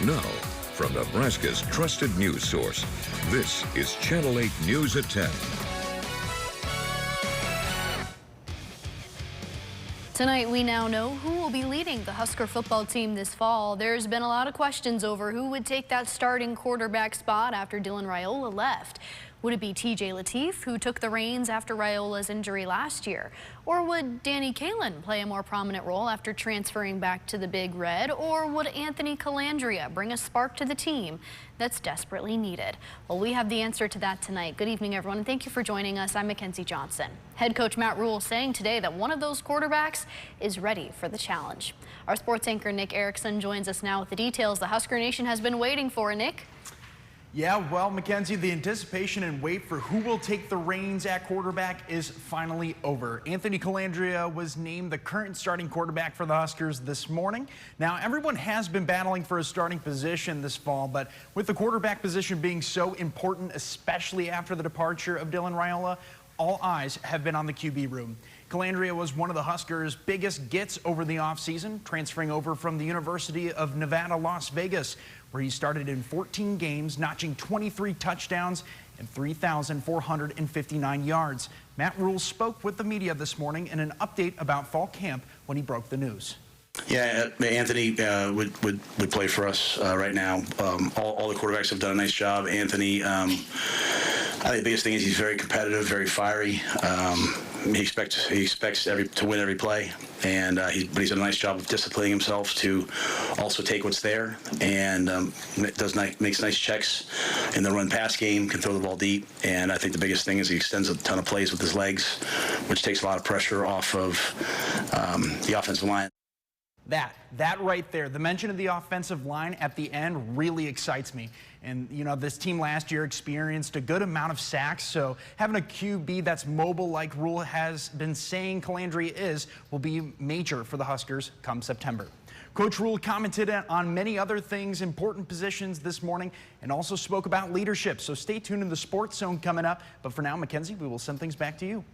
Now, from Nebraska's trusted news source, this is Channel 8 News at 10. Tonight, we now know who will be leading the Husker football team this fall. There's been a lot of questions over who would take that starting quarterback spot after Dylan Raiola left. Would it be TJ Lateef, who took the reins after Raiola's injury last year? Or would Danny Kaelin play a more prominent role after transferring back to the Big Red? Or would Anthony Calandria bring a spark to the team that's desperately needed? Well, we have the answer to that tonight. Good evening, everyone, and thank you for joining us. I'm Mackenzie Johnson. Head coach Matt Rule saying today that one of those quarterbacks is ready for the challenge. Our sports anchor Nick Erickson joins us now with the details the Husker Nation has been waiting for. Nick? Yeah, well, Mackenzie, the anticipation and wait for who will take the reins at quarterback is finally over. Anthony Calandria was named the current starting quarterback for the Huskers this morning. Now, everyone has been battling for a starting position this fall, but with the quarterback position being so important, especially after the departure of Dylan Raiola, all eyes have been on the QB room. Calandria was one of the Huskers' biggest gets over the offseason, transferring over from the University of Nevada, Las Vegas, where he started in 14 games, notching 23 touchdowns and 3,459 yards. Matt Rule spoke with the media this morning in an update about fall camp when he broke the news. Yeah, Anthony would play for us right now. All the quarterbacks have done a nice job. Anthony, I think the biggest thing is he's very competitive, very fiery. He expects to win every play, and but he's done a nice job of disciplining himself to also take what's there, and makes nice checks in the run-pass game, can throw the ball deep, and I think the biggest thing is he extends a ton of plays with his legs, which takes a lot of pressure off of the offensive line. That right there, the mention of the offensive line at the end really excites me. And, you know, this team last year experienced a good amount of sacks, so having a QB that's mobile like Rule has been saying Calandria is will be major for the Huskers come September. Coach Rule commented on many other things, important positions this morning, and also spoke about leadership. So stay tuned in the Sports Zone coming up. But for now, Mackenzie, we will send things back to you.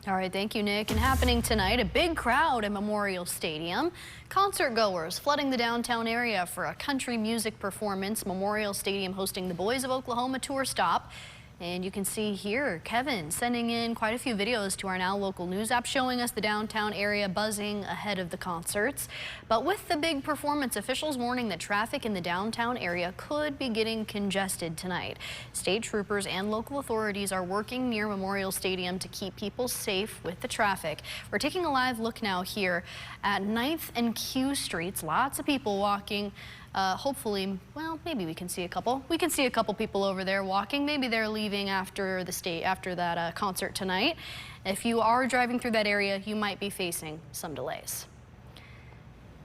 All right, thank you, Nick. And happening tonight, a big crowd at Memorial Stadium. Concert goers flooding the downtown area for a country music performance. Memorial Stadium hosting the Boys of Oklahoma tour stop. And you can see here, Kevin sending in quite a few videos to our Now Local News app showing us the downtown area buzzing ahead of the concerts. But with the big performance, officials warning that traffic in the downtown area could be getting congested tonight. State troopers and local authorities are working near Memorial Stadium to keep people safe with the traffic. We're taking a live look now here at 9th and Q Streets. Lots of people walking. Hopefully, well, maybe we can see a couple. We can see a couple people over there walking. Maybe they're leaving after that concert tonight. If you are driving through that area, you might be facing some delays.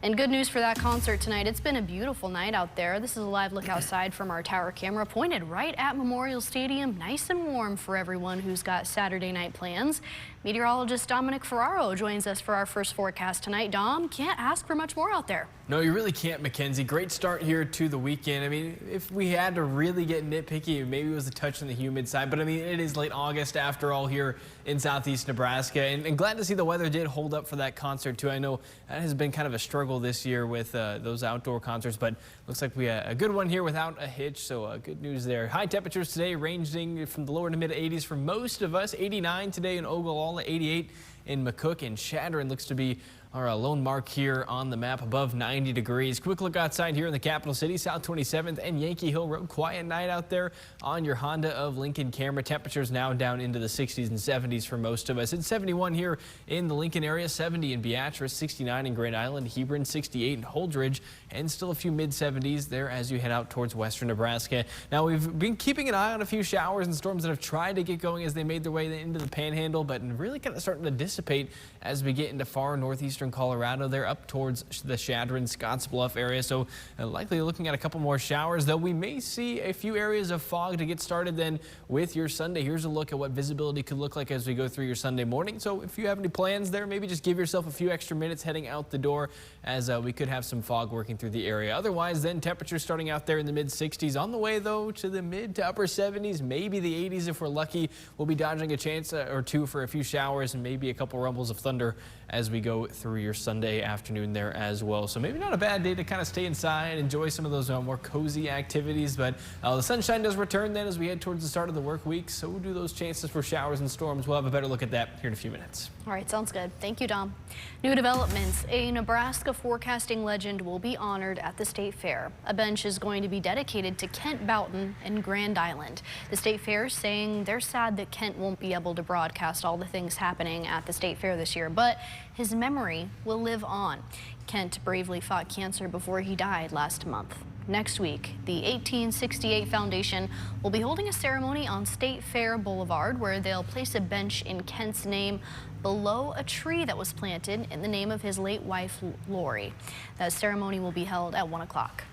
And good news for that concert tonight. It's been a beautiful night out there. This is a live look outside from our tower camera pointed right at Memorial Stadium. Nice and warm for everyone who's got Saturday night plans. Meteorologist Dominic Ferraro joins us for our first forecast tonight. Dom, can't ask for much more out there. No, you really can't, Mackenzie. Great start here to the weekend. I mean, if we had to really get nitpicky, maybe it was a touch on the humid side. But, I mean, it is late August after all here in southeast Nebraska. And glad to see the weather did hold up for that concert, too. I know that has been kind of a struggle this year with those outdoor concerts. But looks like we had a good one here without a hitch. So good news there. High temperatures today ranging from the lower to mid-80s for most of us. 89 today in Ogallala, 88 in McCook, and Chadron looks to be our lone mark here on the map, above 90 degrees. Quick look outside here in the capital city, South 27th and Yankee Hill Road. Quiet night out there on your Honda of Lincoln camera. Temperatures now down into the 60s and 70s for most of us. It's 71 here in the Lincoln area, 70 in Beatrice, 69 in Grand Island, Hebron, 68 in Holdridge, and still a few mid-70s there as you head out towards western Nebraska. Now, we've been keeping an eye on a few showers and storms that have tried to get going as they made their way into the Panhandle, but really kind of starting to dissipate as we get into far northeastern Colorado. They're up towards the Chadron, Scottsbluff area, so likely looking at a couple more showers, though we may see a few areas of fog to get started then with your Sunday. Here's a look at what visibility could look like as we go through your Sunday morning. So if you have any plans there, maybe just give yourself a few extra minutes heading out the door, as we could have some fog working through the area. Otherwise, then temperatures starting out there in the mid-60s. On the way, though, to the mid to upper 70s, maybe the 80s if we're lucky. We'll be dodging a chance or two for a few showers and maybe a couple rumbles of thunder as we go through for your Sunday afternoon there as well. So maybe not a bad day to kind of stay inside, enjoy some of those more cozy activities. But the sunshine does return then as we head towards the start of the work week. So do those chances for showers and storms. We'll have a better look at that here in a few minutes. All right, sounds good. Thank you, Dom. New developments. A Nebraska forecasting legend will be honored at the State Fair. A bench is going to be dedicated to Kent Boughton in Grand Island. The State Fair is saying they're sad that Kent won't be able to broadcast all the things happening at the State Fair this year, but his memory will live on. Kent bravely fought cancer before he died last month. Next week, the 1868 Foundation will be holding a ceremony on State Fair Boulevard where they'll place a bench in Kent's name below a tree that was planted in the name of his late wife, Lori. That ceremony will be held at 1 o'clock.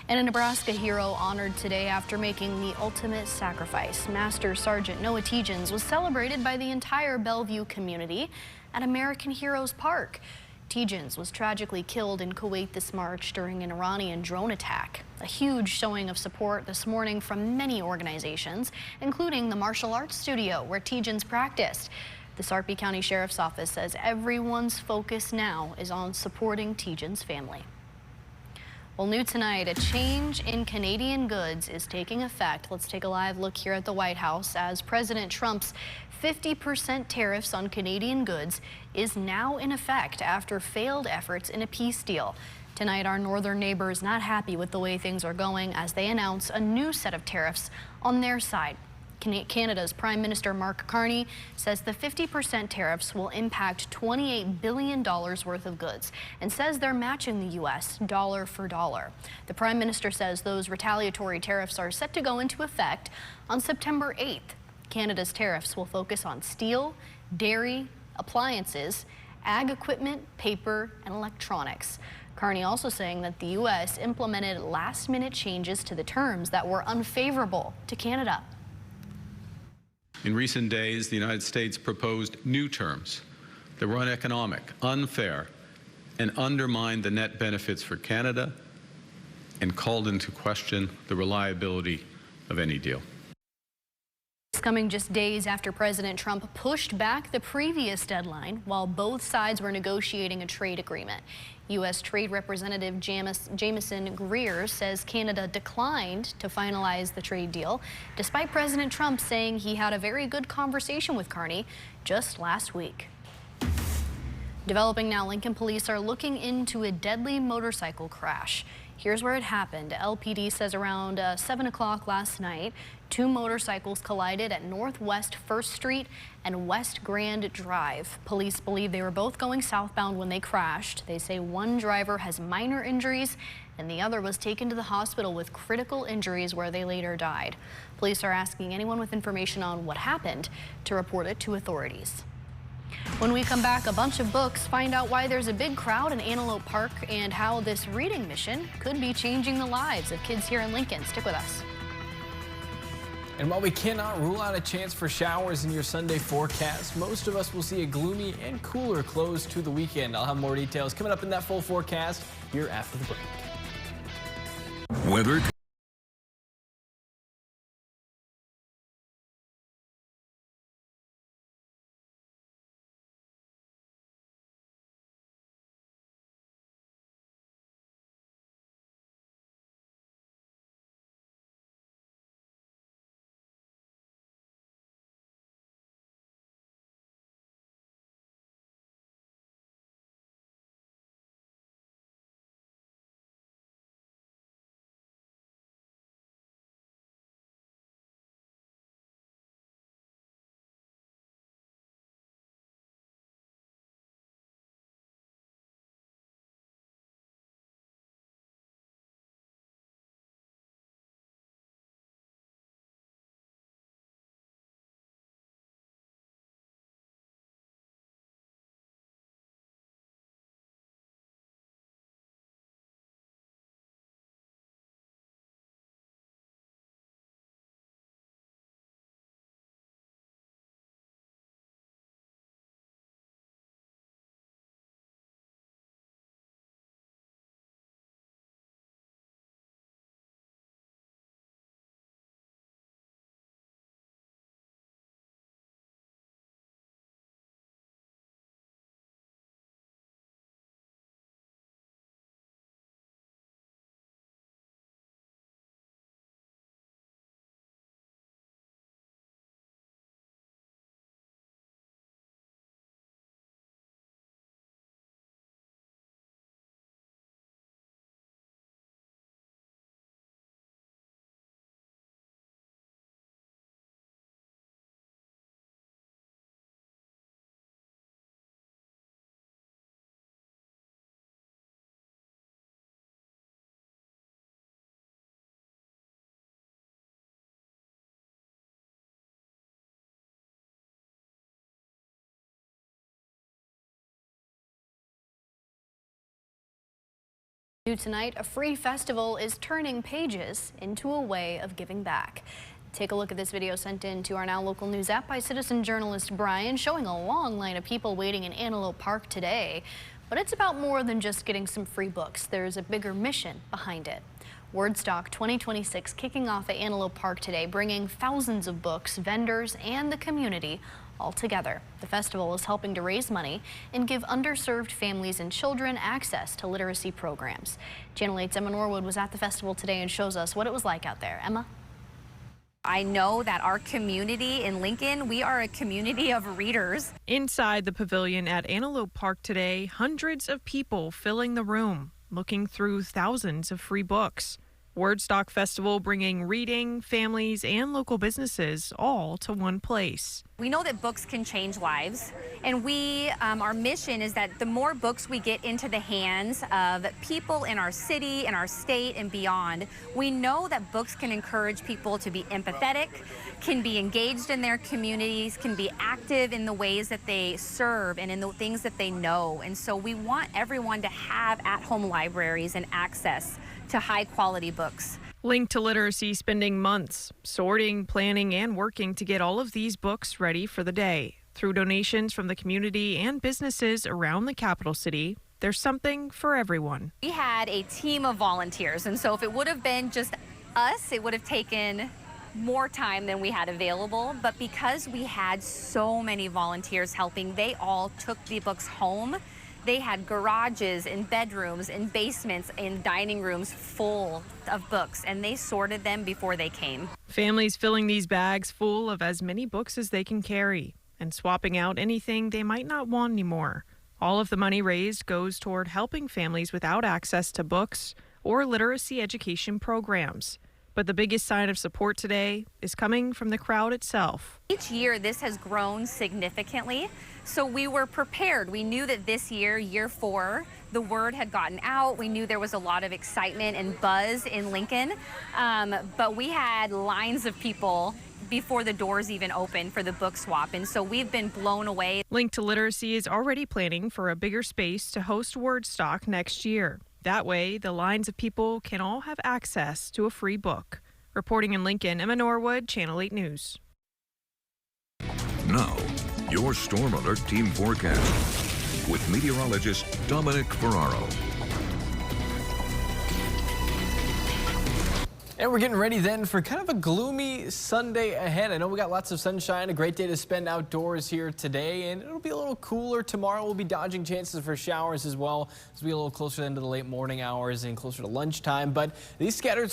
And a Nebraska hero honored today after making the ultimate sacrifice. Master Sergeant Noah Tegens was celebrated by the entire Bellevue community at American Heroes Park. Tegens was tragically killed in Kuwait this March during an Iranian drone attack. A huge showing of support this morning from many organizations, including the martial arts studio where Tegens practiced. The Sarpy County Sheriff's Office says everyone's focus now is on supporting Tegens' family. Well, new tonight, a change in Canadian goods is taking effect. Let's take a live look here at the White House as President Trump's 50% tariffs on Canadian goods is now in effect after failed efforts in a peace deal. Tonight, our northern neighbor is not happy with the way things are going as they announce a new set of tariffs on their side. Canada's Prime Minister Mark Carney says the 50% tariffs will impact $28 billion worth of goods and says they're matching the U.S. dollar for dollar. The Prime Minister says those retaliatory tariffs are set to go into effect on September 8th. Canada's tariffs will focus on steel, dairy, appliances, ag equipment, paper, and electronics. Carney also saying that the U.S. implemented last-minute changes to the terms that were unfavorable to Canada. In recent days, the United States proposed new terms that were uneconomic, unfair, and undermined the net benefits for Canada and called into question the reliability of any deal. It's coming just days after President Trump pushed back the previous deadline while both sides were negotiating a trade agreement. U.S. Trade Representative Jamieson Greer says Canada declined to finalize the trade deal, despite President Trump saying he had a very good conversation with Carney just last week. Developing now, Lincoln police are looking into a deadly motorcycle crash. Here's where it happened. LPD says around 7 o'clock last night, two motorcycles collided at Northwest 1st Street and West Grand Drive. Police believe they were both going southbound when they crashed. They say one driver has minor injuries and the other was taken to the hospital with critical injuries where they later died. Police are asking anyone with information on what happened to report it to authorities. When we come back, a bunch of books, find out why there's a big crowd in Antelope Park and how this reading mission could be changing the lives of kids here in Lincoln. Stick with us. And while we cannot rule out a chance for showers in your Sunday forecast, most of us will see a gloomy and cooler close to the weekend. I'll have more details coming up in that full forecast here after the break. Weather. New tonight, a free festival is turning pages into a way of giving back. Take a look at this video sent in to our Now Local News app by citizen journalist Brian, showing a long line of people waiting in Antelope Park today. But it's about more than just getting some free books. There's a bigger mission behind it. Wordstock 2026 kicking off at Antelope Park today, bringing thousands of books, vendors, and the community all together. The festival is helping to raise money and give underserved families and children access to literacy programs. Channel 8's Emma Norwood was at the festival today and shows us what it was like out there. Emma? I know that our community in Lincoln, we are a community of readers. Inside the pavilion at Antelope Park today, hundreds of people filling the room, looking through thousands of free books. Wordstock Festival bringing reading, families, and local businesses all to one place. We know that books can change lives, and our mission is that the more books we get into the hands of people in our city, in our state, and beyond, we know that books can encourage people to be empathetic, can be engaged in their communities, can be active in the ways that they serve and in the things that they know. And so we want everyone to have at-home libraries and access to high-quality books. Linked to Literacy spending months sorting, planning, and working to get all of these books ready for the day. Through donations from the community and businesses around the capital city, there's something for everyone. We had a team of volunteers, and so if it would have been just us, it would have taken more time than we had available. But because we had so many volunteers helping, they all took the books home. They had garages and bedrooms and basements and dining rooms full of books, and they sorted them before they came. Families filling these bags full of as many books as they can carry and swapping out anything they might not want anymore. All of the money raised goes toward helping families without access to books or literacy education programs. But the biggest sign of support today is coming from the crowd itself. Each year, this has grown significantly, so we were prepared. We knew that this year, year 4, the word had gotten out. We knew there was a lot of excitement and buzz in Lincoln, but we had lines of people before the doors even opened for the book swap, and so we've been blown away. Linked to Literacy is already planning for a bigger space to host Wordstock next year. That way, the lines of people can all have access to a free book. Reporting in Lincoln, Emma Norwood, Channel 8 News. Now, your Storm Alert Team Forecast with meteorologist Dominic Ferraro. And we're getting ready then for kind of a gloomy Sunday ahead. I know we got lots of sunshine, a great day to spend outdoors here today, and it'll be a little cooler tomorrow. We'll be dodging chances for showers as well as we get a little closer into the late morning hours and closer to lunchtime. But these scattered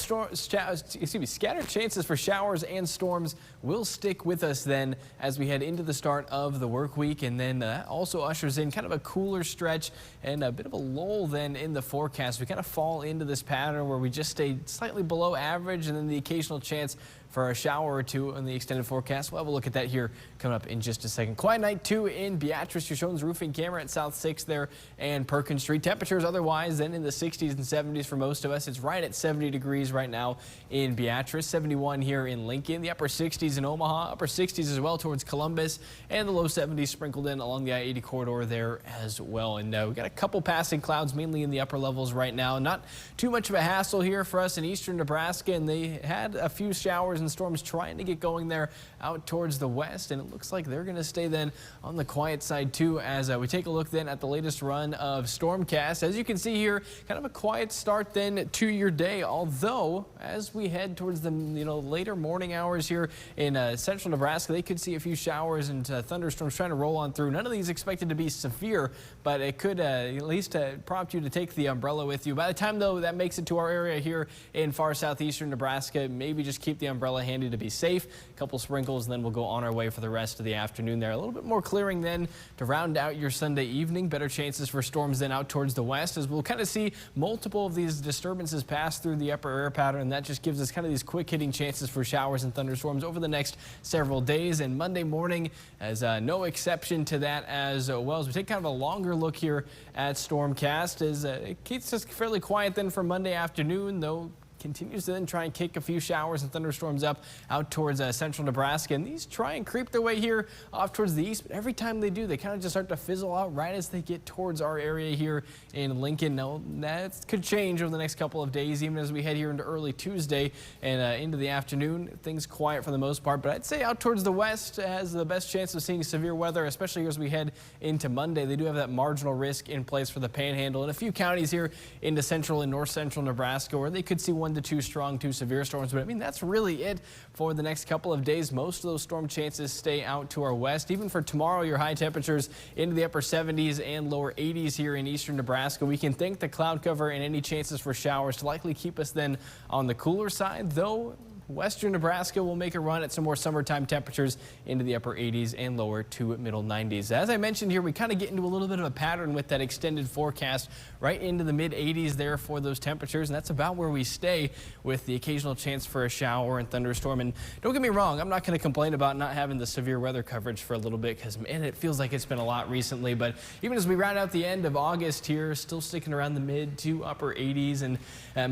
chances for showers and storms will stick with us then as we head into the start of the work week, and then that also ushers in kind of a cooler stretch and a bit of a lull then in the forecast. We kind of fall into this pattern where we just stay slightly below average, and then the occasional chance for a shower or two in the extended forecast. We'll have a look at that here coming up in just a second. Quiet night too in Beatrice. Your Shones roofing camera at South 6 there and Perkins Street. Temperatures otherwise then in the 60s and 70s for most of us. It's right at 70 degrees right now in Beatrice, 71 here in Lincoln, the upper 60s in Omaha, upper 60s as well towards Columbus, and the low 70s sprinkled in along the I-80 corridor there as well. And we got a couple passing clouds mainly in the upper levels right now. Not too much of a hassle here for us in eastern Nebraska, and they had a few showers and storms trying to get going there out towards the west, and it looks like they're going to stay then on the quiet side too as we take a look then at the latest run of Stormcast. As you can see here, kind of a quiet start then to your day, although as we head towards the later morning hours here in central Nebraska, they could see a few showers and thunderstorms trying to roll on through. None of these expected to be severe, but it could at least prompt you to take the umbrella with you. By the time though that makes it to our area here in far southeastern Nebraska, maybe just keep the umbrella handy to be safe. A couple sprinkles, and then we'll go on our way for the rest of the afternoon there. A little bit more clearing then to round out your Sunday evening. Better chances for storms then out towards the west, as we'll kind of see multiple of these disturbances pass through the upper air pattern. That just gives us kind of these quick hitting chances for showers and thunderstorms over the next several days. And Monday morning as no exception to that as well. As we take kind of a longer look here at Stormcast, as it keeps us fairly quiet then for Monday afternoon, though continues to then try and kick a few showers and thunderstorms up out towards central Nebraska. And these try and creep their way here off towards the east. But every time they do, they kind of just start to fizzle out right as they get towards our area here in Lincoln. Now, that could change over the next couple of days, even as we head here into early Tuesday and into the afternoon. Things quiet for the most part. But I'd say out towards the west has the best chance of seeing severe weather, especially as we head into Monday. They do have that marginal risk in place for the Panhandle and a few counties here into central and north central Nebraska where they could see 1 to 2 strong to severe storms. But I mean, that's really it for the next couple of days. Most of those storm chances stay out to our west. Even for tomorrow, your high temperatures into the upper 70s and lower 80s here in eastern Nebraska. We can thank the cloud cover and any chances for showers to likely keep us then on the cooler side, though western Nebraska will make a run at some more summertime temperatures into the upper 80s and lower to middle 90s. As I mentioned here, we kind of get into a little bit of a pattern with that extended forecast right into the mid 80s there for those temperatures. And that's about where we stay with the occasional chance for a shower and thunderstorm. And don't get me wrong, I'm not going to complain about not having the severe weather coverage for a little bit because, man, it feels like it's been a lot recently. But even as we round out the end of August here, still sticking around the mid to upper 80s. And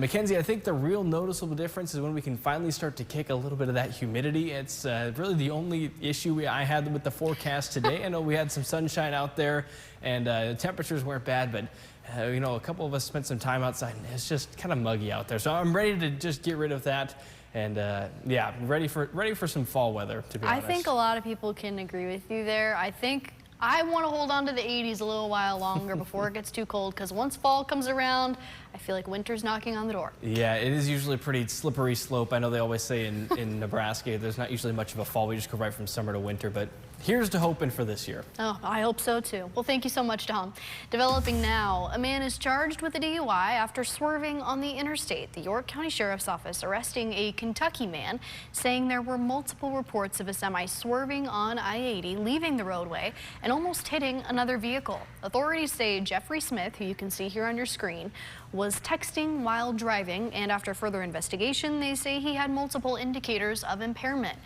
Mackenzie, I think the real noticeable difference is when we can finally start to kick a little bit of that humidity. It's really the only issue I had with the forecast today. I know we had some sunshine out there and the temperatures weren't bad, but you know, a couple of us spent some time outside and it's just kind of muggy out there. So I'm ready to just get rid of that. And yeah, ready for some fall weather, to be honest. I think a lot of people can agree with you there. I want to hold on to the 80s a little while longer before it gets too cold, because once fall comes around, I feel like winter's knocking on the door. Yeah, it is usually a pretty slippery slope. I know they always say in Nebraska, there's not usually much of a fall. We just go right from summer to winter, but here's to hoping for this year. Oh, I hope so too. Well, thank you so much, Tom. Developing now, a man is charged with a DUI after swerving on the interstate. The York County Sheriff's Office arresting a Kentucky man, saying there were multiple reports of a semi swerving on I-80, leaving the roadway and almost hitting another vehicle. Authorities say Jeffrey Smith, who you can see here on your screen, was texting while driving, and after further investigation, they say he had multiple indicators of impairment.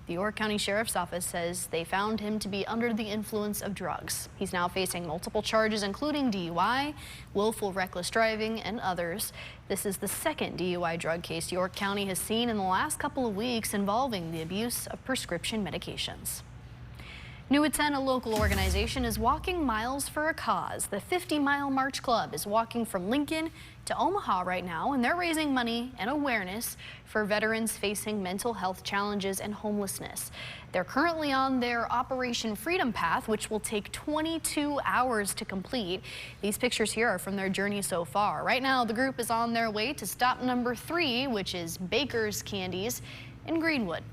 The York County Sheriff's Office says they found him to be under the influence of drugs. He's now facing multiple charges, including DUI, willful reckless driving, and others. This is the second DUI drug case York County has seen in the last couple of weeks involving the abuse of prescription medications. New at 10, a local organization is walking miles for a cause. The 50-Mile March Club is walking from Lincoln to Omaha right now, and they're raising money and awareness for veterans facing mental health challenges and homelessness. They're currently on their Operation Freedom Path, which will take 22 hours to complete. These pictures here are from their journey so far. Right now, the group is on their way to stop number 3, which is Baker's Candies in Greenwood.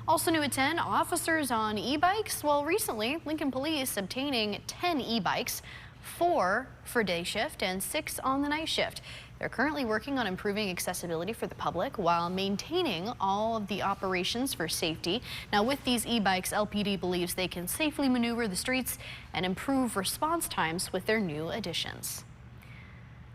Also new at 10, officers on e-bikes. Well, recently, Lincoln Police obtaining 10 e-bikes, 4 for day shift and 6 on the night shift. They're currently working on improving accessibility for the public while maintaining all of the operations for safety. Now, with these e-bikes, LPD believes they can safely maneuver the streets and improve response times with their new additions.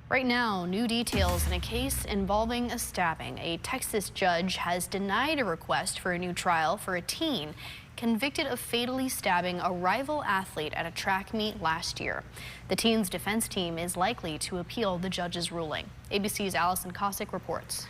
Right now, new details in a case involving a stabbing. A Texas judge has denied a request for a new trial for a teen convicted of fatally stabbing a rival athlete at a track meet last year. The teen's defense team is likely to appeal the judge's ruling. ABC's Allison Cossack reports.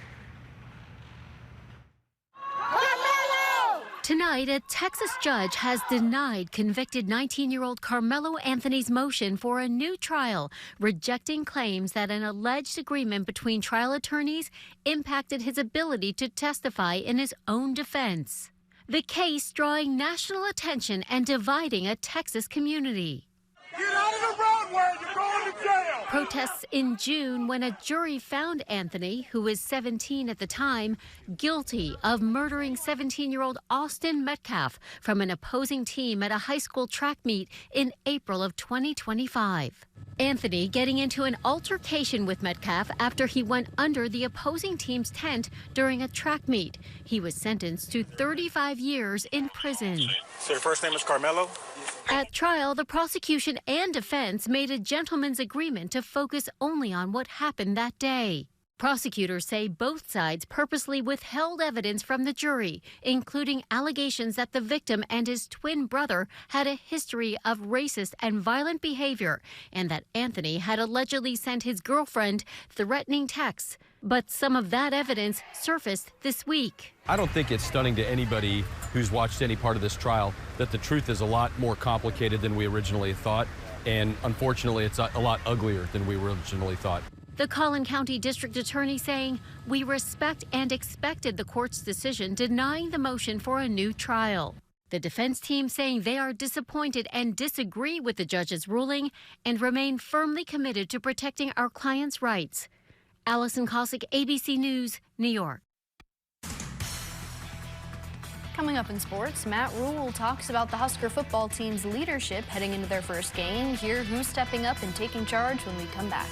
Tonight, a Texas judge has denied convicted 19-year-old Carmelo Anthony's motion for a new trial, rejecting claims that an alleged agreement between trial attorneys impacted his ability to testify in his own defense. The case drawing national attention and dividing a Texas community. Get out of the roadway, you're going to jail! Protests in June when a jury found Anthony, who was 17 at the time, guilty of murdering 17-year-old Austin Metcalf from an opposing team at a high school track meet in April of 2025. Anthony getting into an altercation with Metcalf after he went under the opposing team's tent during a track meet. He was sentenced to 35 years in prison. So your first name is Carmelo? At trial, the prosecution and defense made a gentleman's agreement to focus only on what happened that day. Prosecutors say both sides purposely withheld evidence from the jury, including allegations that the victim and his twin brother had a history of racist and violent behavior, and that Anthony had allegedly sent his girlfriend threatening texts. But some of that evidence surfaced this week. I don't think it's stunning to anybody who's watched any part of this trial that the truth is a lot more complicated than we originally thought, and unfortunately it's a lot uglier than we originally thought. The Collin County District Attorney saying, "We respect and expected the court's decision denying the motion for a new trial." The defense team saying they are disappointed and disagree with the judge's ruling and remain firmly committed to protecting our clients' rights. Allison Cossack, ABC News, New York. Coming up in sports, Matt Rule talks about the Husker football team's leadership heading into their first game. Hear who's stepping up and taking charge when we come back.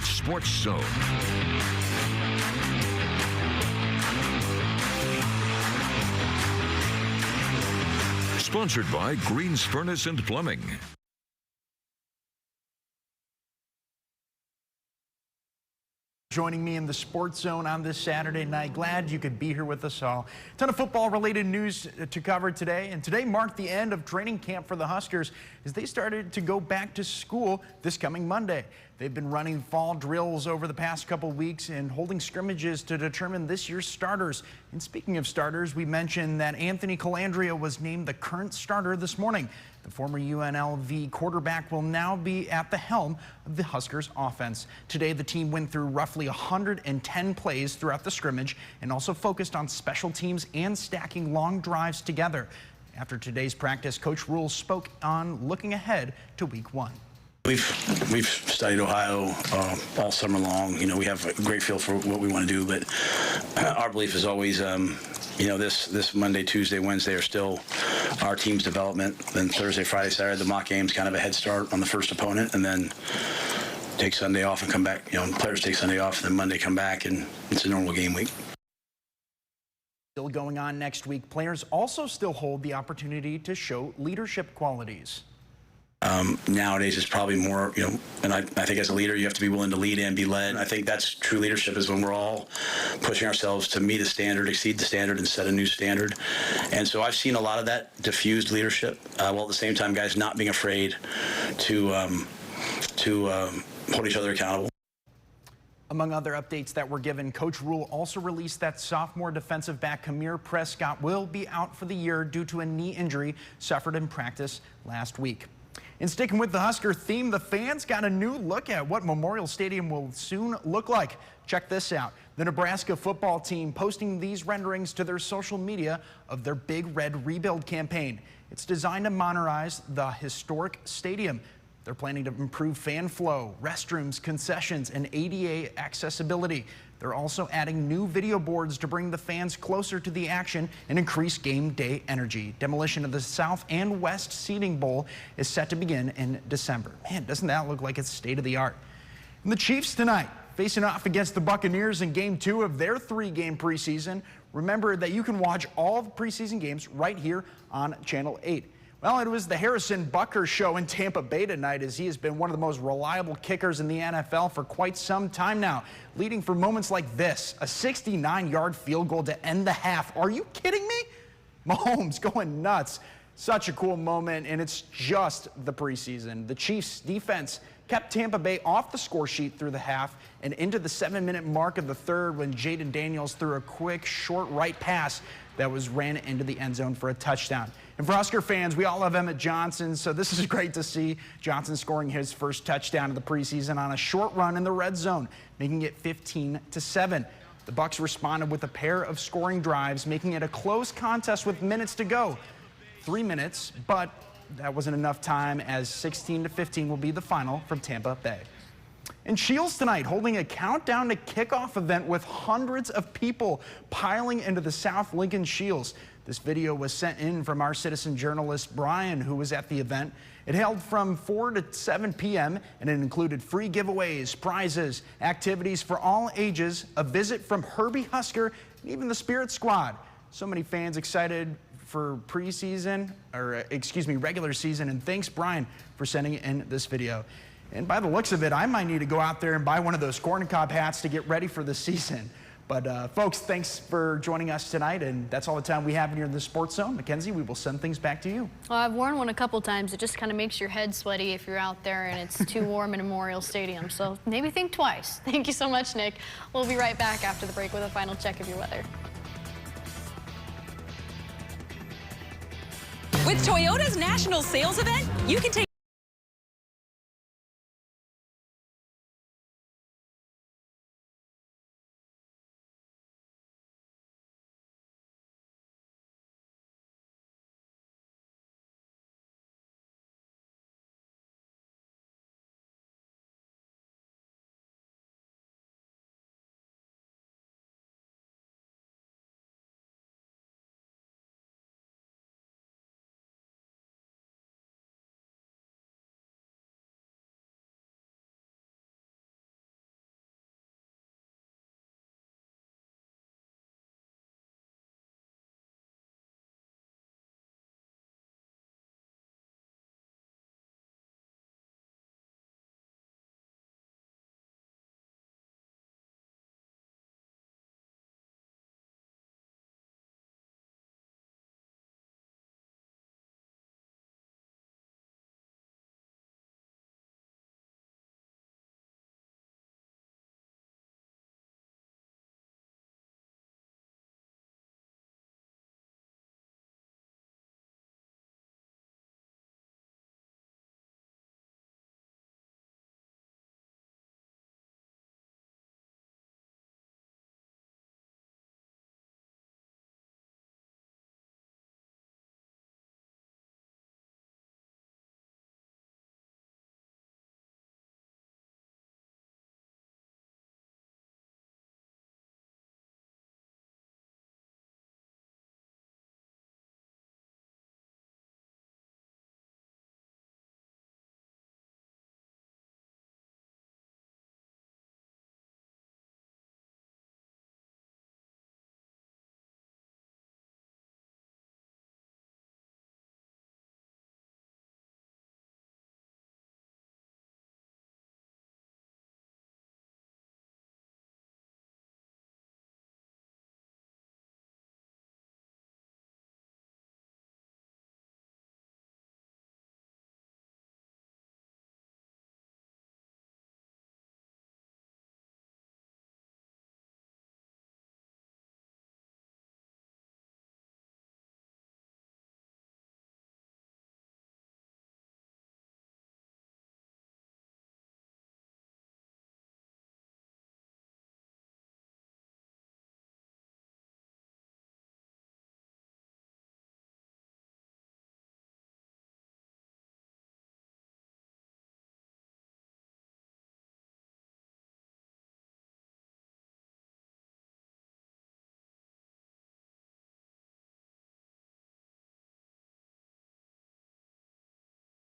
Sports Zone. Sponsored by Green's Furnace and Plumbing. Joining me in the Sports Zone on this Saturday night. Glad you could be here with us all. A ton of football-related news to cover today, and today marked the end of training camp for the Huskers as they started to go back to school this coming Monday. They've been running fall drills over the past couple weeks and holding scrimmages to determine this year's starters. And speaking of starters, we mentioned that Anthony Calandria was named the current starter this morning. The former UNLV quarterback will now be at the helm of the Huskers offense. Today, the team went through roughly 110 plays throughout the scrimmage and also focused on special teams and stacking long drives together. After today's practice, Coach Rule spoke on looking ahead to week 1. We've studied Ohio all summer long. You know, we have a great feel for what we want to do, but our belief is always, you know, this Monday, Tuesday, Wednesday are still our team's development. Then Thursday, Friday, Saturday, the mock game's kind of a head start on the first opponent, and then take Sunday off and come back. You know, players take Sunday off, and then Monday come back, and it's a normal game week. Still going on next week, players also still hold the opportunity to show leadership qualities. nowadays is probably more, and I think as a leader, you have to be willing to lead and be led. I think that's true leadership, is when we're all pushing ourselves to meet a standard, exceed the standard, and set a new standard. And so I've seen a lot of that diffused leadership, while at the same time, guys not being afraid to hold each other accountable. Among other updates that were given, Coach Rule also released that sophomore defensive back Kamir Prescott will be out for the year due to a knee injury suffered in practice last week. And sticking with the Husker theme, the fans got a new look at what Memorial Stadium will soon look like. Check this out. The Nebraska football team posting these renderings to their social media of their Big Red Rebuild campaign. It's designed to modernize the historic stadium. They're planning to improve fan flow, restrooms, concessions, and ADA accessibility. They're also adding new video boards to bring the fans closer to the action and increase game day energy. Demolition of the South and West Seating Bowl is set to begin in December. Man, doesn't that look like it's state of the art? And the Chiefs tonight, facing off against the Buccaneers in Game 2 of their 3-game preseason. Remember that you can watch all the preseason games right here on Channel 8. Well, it was the Harrison Butker show in Tampa Bay tonight, as he has been one of the most reliable kickers in the NFL for quite some time now, leading for moments like this, a 69-yard field goal to end the half. Are you kidding me? Mahomes going nuts. Such a cool moment, and it's just the preseason. The Chiefs' defense kept Tampa Bay off the score sheet through the half and into the 7-minute mark of the third when Jaden Daniels threw a quick, short right pass that was ran into the end zone for a touchdown. And for Husker fans, we all love Emmett Johnson, so this is great to see Johnson scoring his first touchdown of the preseason on a short run in the red zone, making it 15-7. The Bucs responded with a pair of scoring drives, making it a close contest with minutes to go. 3 minutes, but that wasn't enough time, as 16-15 will be the final from Tampa Bay. And Shields tonight holding a countdown to kickoff event with hundreds of people piling into the South Lincoln Shields. This video was sent in from our citizen journalist Brian, who was at the event. It held from 4 to 7 p.m. and it included free giveaways, prizes, activities for all ages, a visit from Herbie Husker, and even the Spirit Squad. So many fans excited for regular season, and thanks Brian for sending in this video. And by the looks of it, I might need to go out there and buy one of those corn cob hats to get ready for the season. But folks, thanks for joining us tonight, and that's all the time we have here in the Sports Zone. Mackenzie, we will send things back to you. Well, I've worn one a couple times. It just kind of makes your head sweaty if you're out there and it's too warm in Memorial Stadium. So maybe think twice. Thank you so much, Nick. We'll be right back after the break with a final check of your weather. With Toyota's national sales event, you can take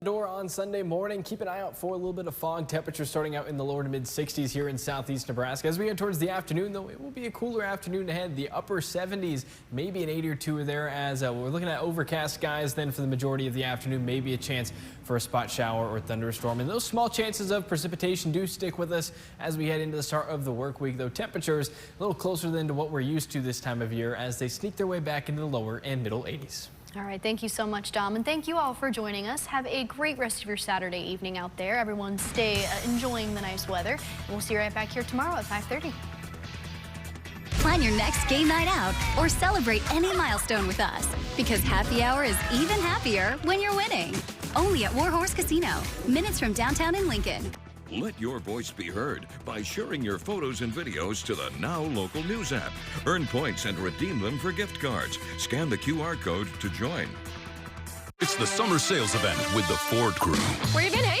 Door on Sunday morning. Keep an eye out for a little bit of fog. Temperatures starting out in the lower to mid 60s here in southeast Nebraska. As we head towards the afternoon, though, it will be a cooler afternoon ahead. The upper 70s, maybe an 80 or 2 there as we're looking at overcast skies. Then for the majority of the afternoon, maybe a chance for a spot shower or thunderstorm. And those small chances of precipitation do stick with us as we head into the start of the work week, though temperatures a little closer than to what we're used to this time of year as they sneak their way back into the lower and middle 80s. All right, thank you so much, Dom, and thank you all for joining us. Have a great rest of your Saturday evening out there. Everyone stay enjoying the nice weather, and we'll see you right back here tomorrow at 5:30. Plan your next game night out or celebrate any milestone with us, because happy hour is even happier when you're winning. Only at Warhorse Casino, minutes from downtown in Lincoln. Let your voice be heard by sharing your photos and videos to the Now Local News app. Earn points and redeem them for gift cards. Scan the QR code to join. It's the summer sales event with the Ford crew. Where you been, hey?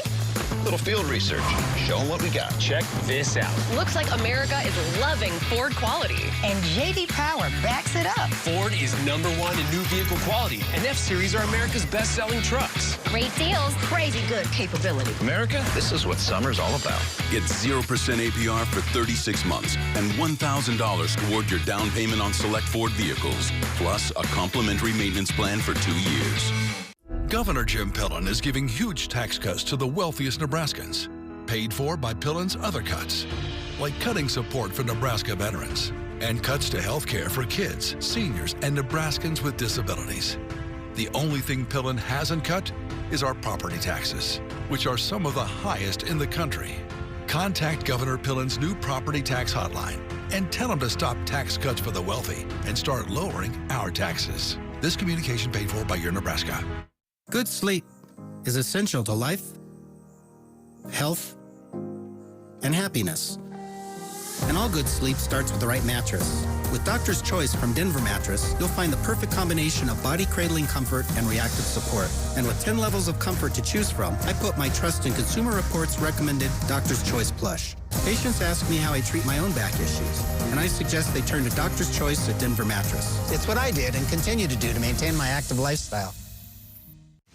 Little field research. Show them what we got. Check this out. Looks like America is loving Ford quality. And J.D. Power backs it up. Ford is #1 in new vehicle quality, and F-Series are America's best-selling trucks. Great deals, crazy good capability. America, this is what summer's all about. Get 0% APR for 36 months and $1,000 toward your down payment on select Ford vehicles, plus a complimentary maintenance plan for 2 years. Governor Jim Pillen is giving huge tax cuts to the wealthiest Nebraskans, paid for by Pillen's other cuts, like cutting support for Nebraska veterans and cuts to health care for kids, seniors, and Nebraskans with disabilities. The only thing Pillen hasn't cut is our property taxes, which are some of the highest in the country. Contact Governor Pillen's new property tax hotline and tell him to stop tax cuts for the wealthy and start lowering our taxes. This communication paid for by Your Nebraska. Good sleep is essential to life, health, and happiness. And all good sleep starts with the right mattress. With Doctor's Choice from Denver Mattress, you'll find the perfect combination of body cradling comfort and reactive support. And with 10 levels of comfort to choose from, I put my trust in Consumer Reports' recommended Doctor's Choice Plush. Patients ask me how I treat my own back issues, and I suggest they turn to Doctor's Choice at Denver Mattress. It's what I did and continue to do to maintain my active lifestyle.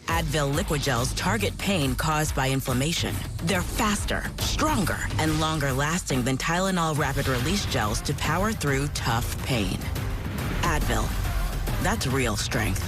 Advil liquid gels target pain caused by inflammation. They're faster, stronger, and longer lasting than Tylenol rapid release gels to power through tough pain. Advil, that's real strength.